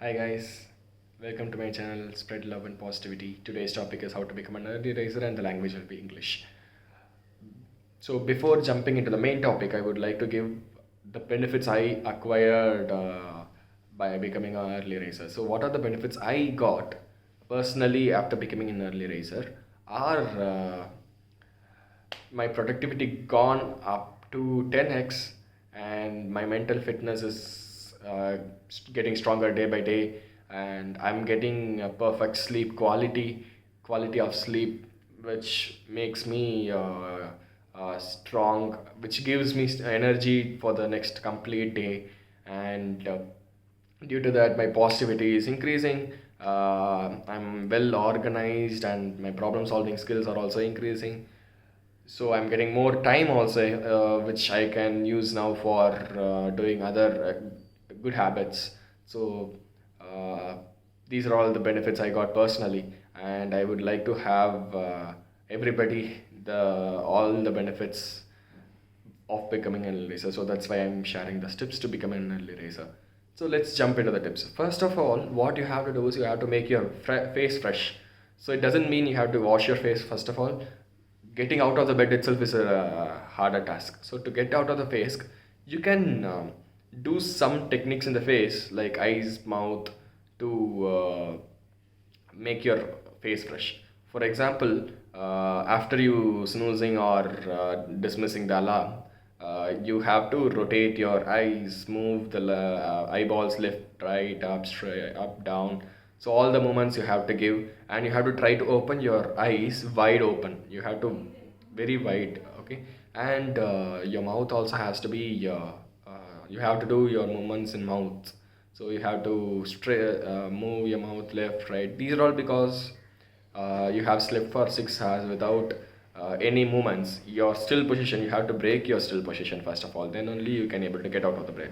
Hi guys, welcome to my channel Spread Love and Positivity. Today's topic is how to become an early riser and the language will be English. So before jumping into the main topic, I would like to give the benefits I acquired by becoming an early riser. So what are the benefits I got personally after becoming an early riser? Are my productivity gone up to 10x and my mental fitness is getting stronger day by day, and I'm getting a perfect sleep quality of sleep, which makes me strong, which gives me energy for the next complete day. And due to that, my positivity is increasing. I'm well organized and my problem solving skills are also increasing. So I'm getting more time also, which I can use now for doing other good habits. So uh, these are all the benefits I got personally, and I would like to have everybody the all the benefits of becoming an early racer. So that's why I'm sharing the tips to become an early racer. So let's jump into the tips. First of all, what you have to do is you have to make your face fresh. So it doesn't mean you have to wash your face first of all. Getting out of the bed itself is a harder task. So to get out of the face, you can do some techniques in the face like eyes, mouth to make your face fresh. For example, after you snoozing or dismissing the alarm, you have to rotate your eyes, move the eyeballs left, right, up, straight, up, down. So all the movements you have to give, and you have to try to open your eyes wide open. You have to very wide, okay, and your mouth also has to be. You have to do your movements in mouth, so you have to move your mouth left, right. These are all because you have slept for 6 hours without any movements. Your still position, you have to break your still position first of all. Then only you can able to get out of the bed.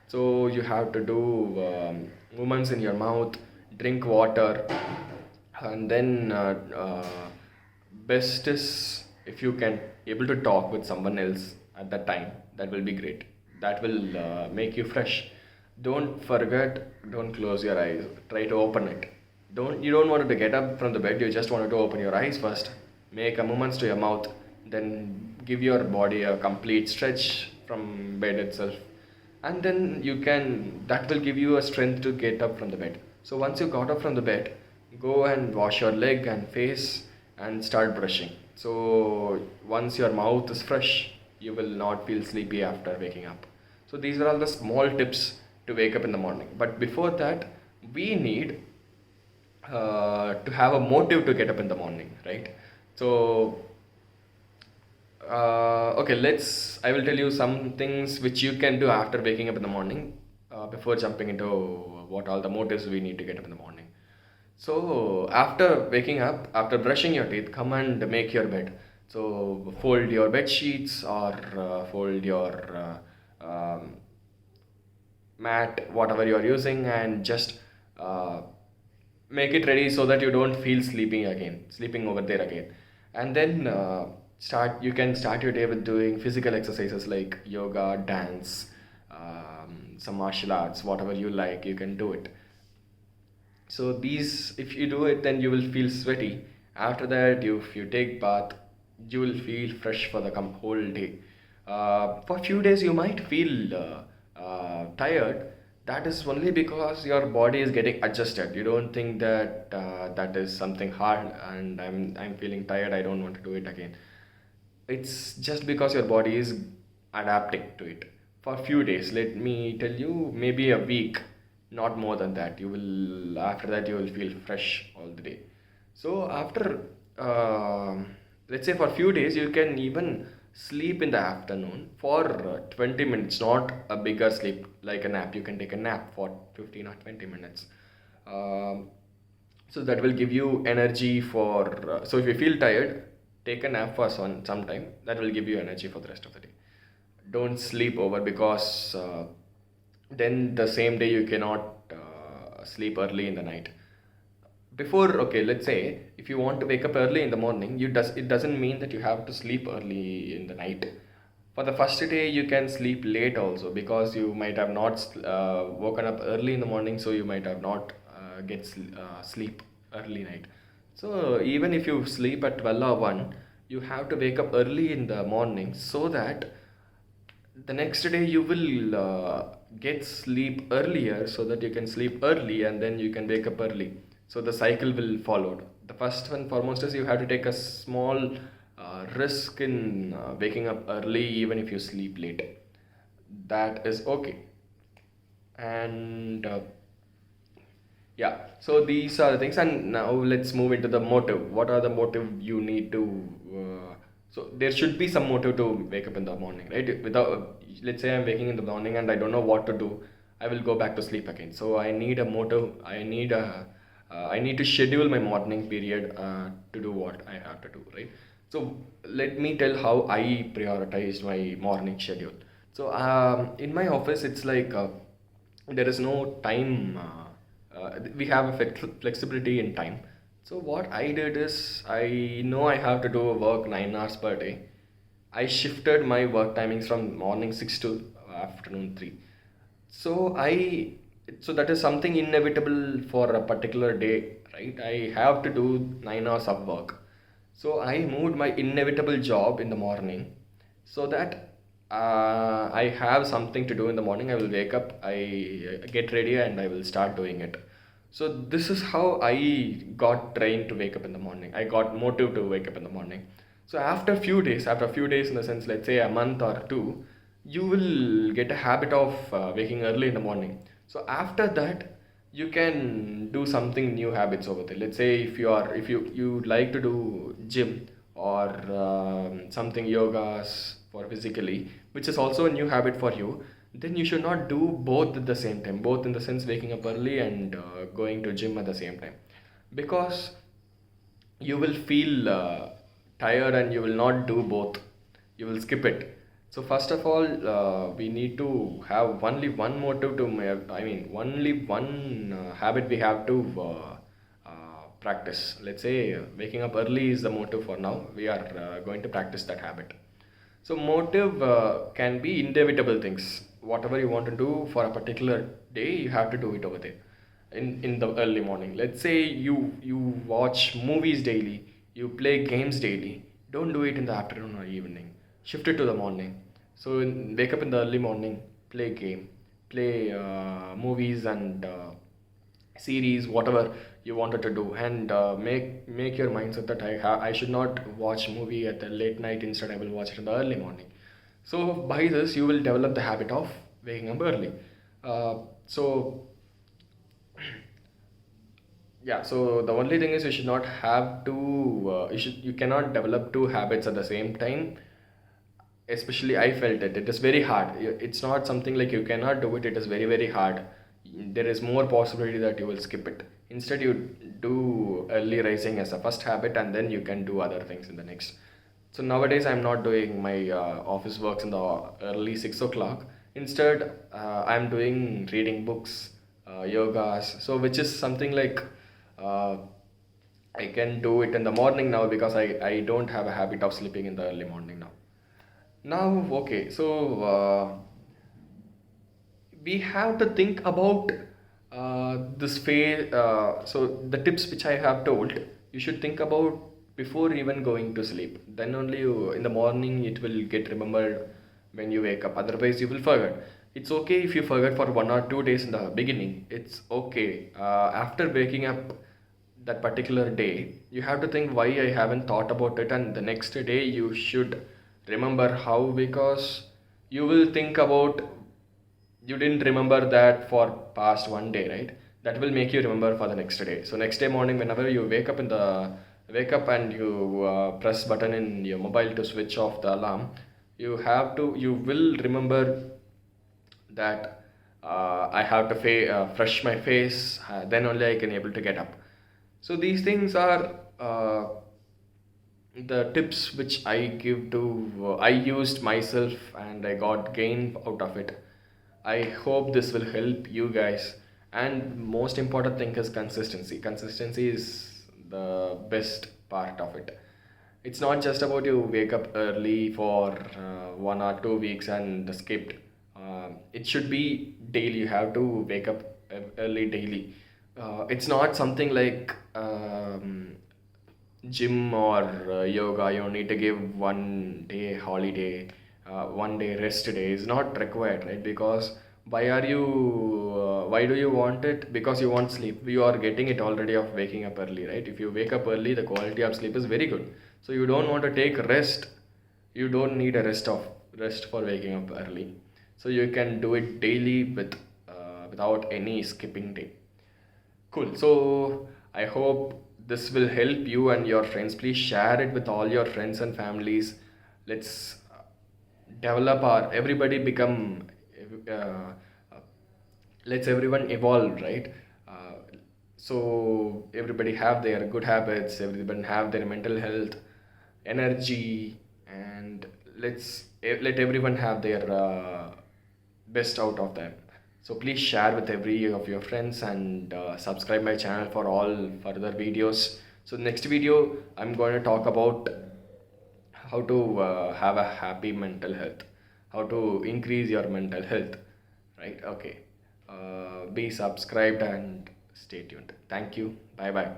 So you have to do movements in your mouth, drink water, and then best is if you can able to talk with someone else at that time. That will be great. That will make you fresh. Don't forget, don't close your eyes, try to open it. You don't want to get up from the bed, you just wanted to open your eyes first, make a movements to your mouth, then give your body a complete stretch from bed itself, and then you can, that will give you a strength to get up from the bed. So once you got up from the bed, go and wash your leg and face and start brushing. So once your mouth is fresh, you will not feel sleepy after waking up. So these are all the small tips to wake up in the morning. But before that, we need to have a motive to get up in the morning, right? So okay, I will tell you some things which you can do after waking up in the morning before jumping into what all the motives we need to get up in the morning. So after waking up, after brushing your teeth, come and make your bed. So fold your bed sheets or fold your mat, whatever you are using, and just uh, make it ready so that you don't feel sleeping over there again. And then start. You can start your day with doing physical exercises like yoga, dance, some martial arts, whatever you like. You can do it. So these, if you do it, then you will feel sweaty. After that, if you take bath, you will feel fresh for the whole day. For a few days, you might feel tired. That is only because your body is getting adjusted. You don't think that that is something hard, and I'm feeling tired. I don't want to do it again. It's just because your body is adapting to it for a few days. Let me tell you, maybe a week, not more than that. You will, after that, you will feel fresh all the day. So after let's say for a few days, you can even sleep in the afternoon for 20 minutes, not a bigger sleep like a nap. You can take a nap for 15 or 20 minutes. um, so that will give you energy for so if you feel tired, take a nap for some time. That will give you energy for the rest of the day. Don't sleep over, because then the same day you cannot sleep early in the night. Before, okay, let's say if you want to wake up early in the morning, it doesn't mean that you have to sleep early in the night. For the first day, you can sleep late also because you might have not woken up early in the morning, so you might have not sleep early night. So even if you sleep at 12 or 1, you have to wake up early in the morning so that the next day you will get sleep earlier so that you can sleep early and then you can wake up early, so the cycle will follow. The first and foremost is you have to take a small risk in waking up early even if you sleep late. That is okay. And yeah, so these are the things, and now let's move into the motive. What are the motive you need to? So there should be some motive to wake up in the morning, right? Without, let's say I'm waking in the morning and I don't know what to do, I will go back to sleep again. So I need a motive. I need to schedule my morning period to do what I have to do, right? So let me tell how I prioritized my morning schedule. So in my office, it's like there is no time. We have a flexibility in time. So what I did is I know I have to do work 9 hours per day. I shifted my work timings from morning 6 to afternoon 3. So so that is something inevitable for a particular day, right? I have to do 9 hours of work. So I moved my inevitable job in the morning so that I have something to do in the morning. I will wake up, I get ready, and I will start doing it. So this is how I got trained to wake up in the morning. I got motive to wake up in the morning. So after a few days in the sense, let's say a month or two, you will get a habit of waking early in the morning. So after that, you can do something new habits over there. Let's say if you like to do gym or something yogas for physically, which is also a new habit for you, then you should not do both at the same time, both in the sense waking up early and going to gym at the same time, because you will feel tired and you will not do both. You will skip it. So first of all, we need to have only one motive to I mean only one habit we have to practice. Let's say waking up early is the motive for now. We are going to practice that habit. So motive can be inevitable things. Whatever you want to do for a particular day, you have to do it over there in the early morning. Let's say you watch movies daily, you play games daily. Don't do it in the afternoon or evening. Shift it to the morning. So wake up in the early morning, play game, play movies and series, whatever you wanted to do, and make your mindset that I should not watch movie at the late night. Instead, I will watch it in the early morning. So by this, you will develop the habit of waking up early. So yeah, so the only thing is you should not have to you cannot develop two habits at the same time. Especially I felt it is very hard. It's not something like you cannot do it. It is very very hard. There is more possibility that you will skip it. Instead, you do early rising as a first habit, and then you can do other things in the next. So nowadays I'm not doing my office works in the early 6 o'clock. Instead, I'm doing reading books, yogas, so which is something like uh, I can do it in the morning now because I don't have a habit of sleeping in the early morning now. Now, okay, so we have to think about this phase. So the tips which I have told, you should think about before even going to sleep. Then only in the morning it will get remembered when you wake up. Otherwise, you will forget. It's okay if you forget for 1 or 2 days in the beginning. It's okay. After waking up that particular day, you have to think why I haven't thought about it, and the next day you should remember how, because you will think about you didn't remember that for past one day, right? That will make you remember for the next day. So next day morning, whenever you wake up and you press button in your mobile to switch off the alarm, you will remember that I have to fresh my face, then only I can able to get up. So these things are the tips which I give to I used myself and I got gain out of it. I hope this will help you guys. And most important thing is consistency. Consistency is the best part of it. It's not just about you wake up early for 1 or 2 weeks and skipped. It should be daily. You have to wake up early daily. It's not something like gym or yoga. You don't need to give 1 day holiday, 1 day rest day is not required, right? Because why do you want it? Because you want sleep. You are getting it already of waking up early, right? If you wake up early, the quality of sleep is very good. So you don't want to take rest. You don't need a rest for waking up early. So you can do it daily without any skipping day. Cool. So I hope this will help you and your friends. Please share it with all your friends and families. Let's develop our everybody become uh, let's everyone evolve, right? So everybody have their good habits, everyone have their mental health, energy, and let everyone have their best out of them. So please share with every of your friends and subscribe my channel for all further videos. So next video I'm going to talk about how to have a happy mental health, how to increase your mental health, right? Okay. Be subscribed and stay tuned. Thank you. Bye bye.